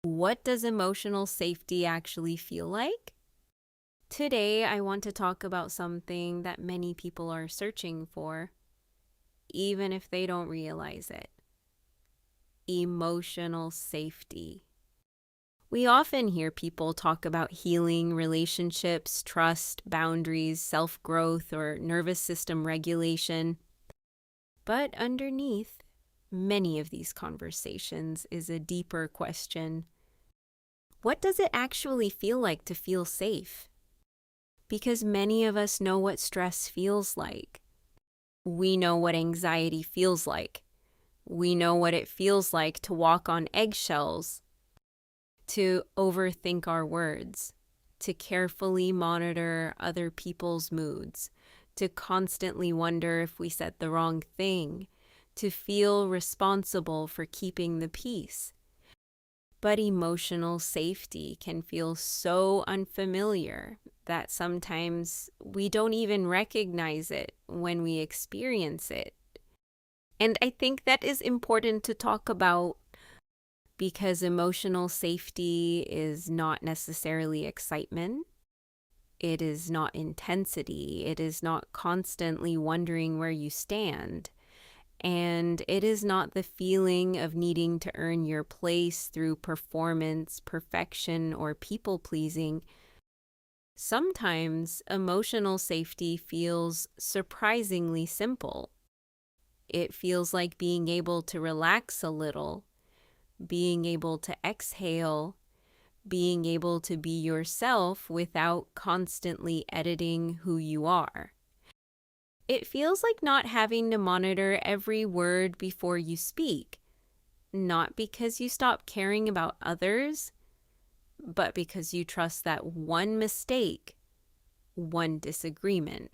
What does emotional safety actually feel like? Today, I want to talk about something that many people are searching for, even if they don't realize it: emotional safety. We often hear people talk about healing, relationships, trust, boundaries, self growth, or nervous system regulation. But underneath many of these conversations is a deeper question: what does it actually feel like to feel safe? Because many of us know what stress feels like. We know what anxiety feels like. We know what it feels like to walk on eggshells, to overthink our words, to carefully monitor other people's moods, to constantly wonder if we said the wrong thing, to feel responsible for keeping the peace. But emotional safety can feel so unfamiliar that sometimes we don't even recognize it when we experience it. And I think that is important to talk about because emotional safety is not necessarily excitement. It is not intensity. It is not constantly wondering where you stand. And it is not the feeling of needing to earn your place through performance, perfection, or people pleasing. Sometimes emotional safety feels surprisingly simple. It feels like being able to relax a little, being able to exhale, being able to be yourself without constantly editing who you are. It feels like not having to monitor every word before you speak, not because you stop caring about others, but because you trust that one mistake, one disagreement,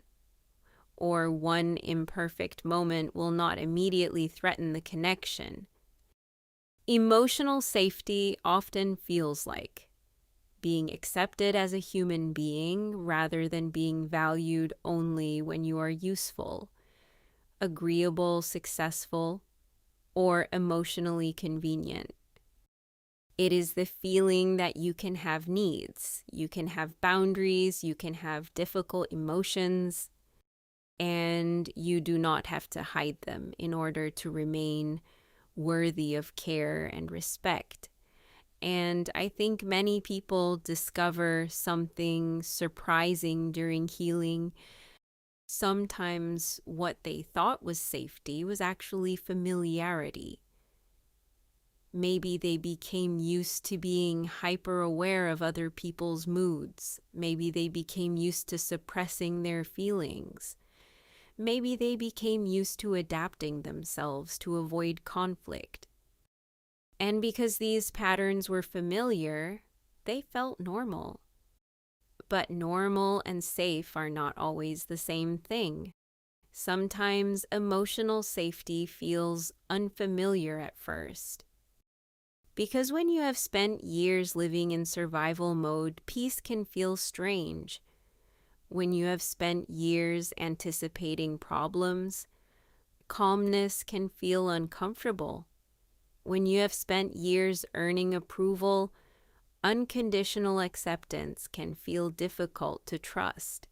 or one imperfect moment will not immediately threaten the connection. Emotional safety often feels like being accepted as a human being rather than being valued only when you are useful, agreeable, successful, or emotionally convenient. It is the feeling that you can have needs, you can have boundaries, you can have difficult emotions, and you do not have to hide them in order to remain worthy of care and respect. And I think many people discover something surprising during healing. Sometimes what they thought was safety was actually familiarity. Maybe they became used to being hyper aware of other people's moods. Maybe they became used to suppressing their feelings. Maybe they became used to adapting themselves to avoid conflict. And because these patterns were familiar, they felt normal. But normal and safe are not always the same thing. Sometimes emotional safety feels unfamiliar at first. Because when you have spent years living in survival mode, peace can feel strange. When you have spent years anticipating problems, calmness can feel uncomfortable. When you have spent years earning approval, unconditional acceptance can feel difficult to trust.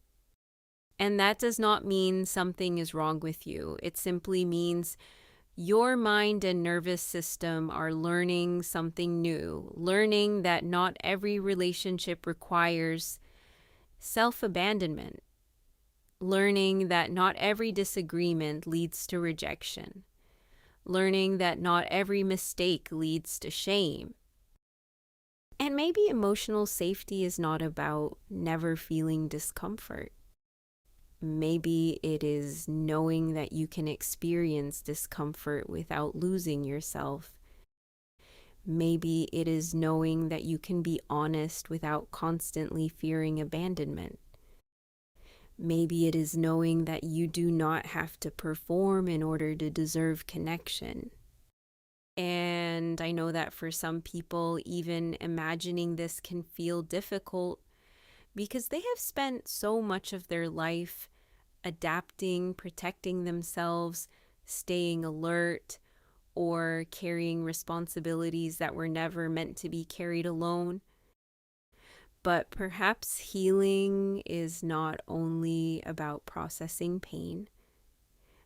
And that does not mean something is wrong with you. It simply means your mind and nervous system are learning something new, learning that not every relationship requires self-abandonment, learning that not every disagreement leads to rejection, learning that not every mistake leads to shame. And maybe emotional safety is not about never feeling discomfort. Maybe it is knowing that you can experience discomfort without losing yourself. Maybe it is knowing that you can be honest without constantly fearing abandonment. Maybe it is knowing that you do not have to perform in order to deserve connection. And I know that for some people, even imagining this can feel difficult because they have spent so much of their life adapting, protecting themselves, staying alert, or carrying responsibilities that were never meant to be carried alone. But perhaps healing is not only about processing pain.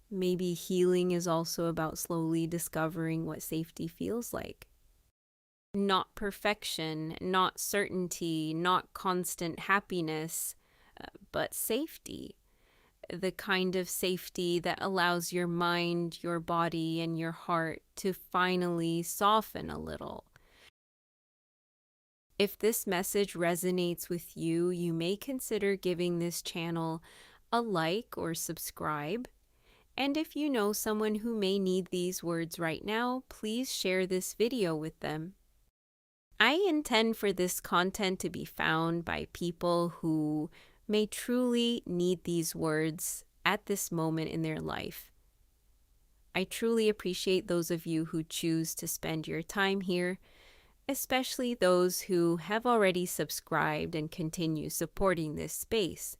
Maybe healing is also about slowly discovering what safety feels like. Not perfection, not certainty, not constant happiness, but safety. The kind of safety that allows your mind, your body, and your heart to finally soften a little. If this message resonates with you, you may consider giving this channel a like or subscribe. And if you know someone who may need these words right now, please share this video with them. I intend for this content to be found by people who may truly need these words at this moment in their life. I truly appreciate those of you who choose to spend your time here, especially those who have already subscribed and continue supporting this space.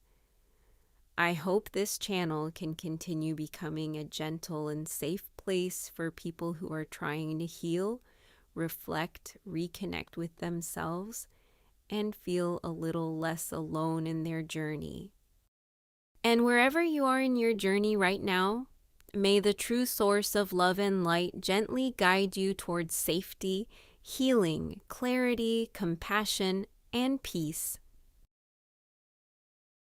I hope this channel can continue becoming a gentle and safe place for people who are trying to heal, reflect, reconnect with themselves, and feel a little less alone in their journey. And wherever you are in your journey right now, may the true source of love and light gently guide you towards safety, healing, clarity, compassion, and peace.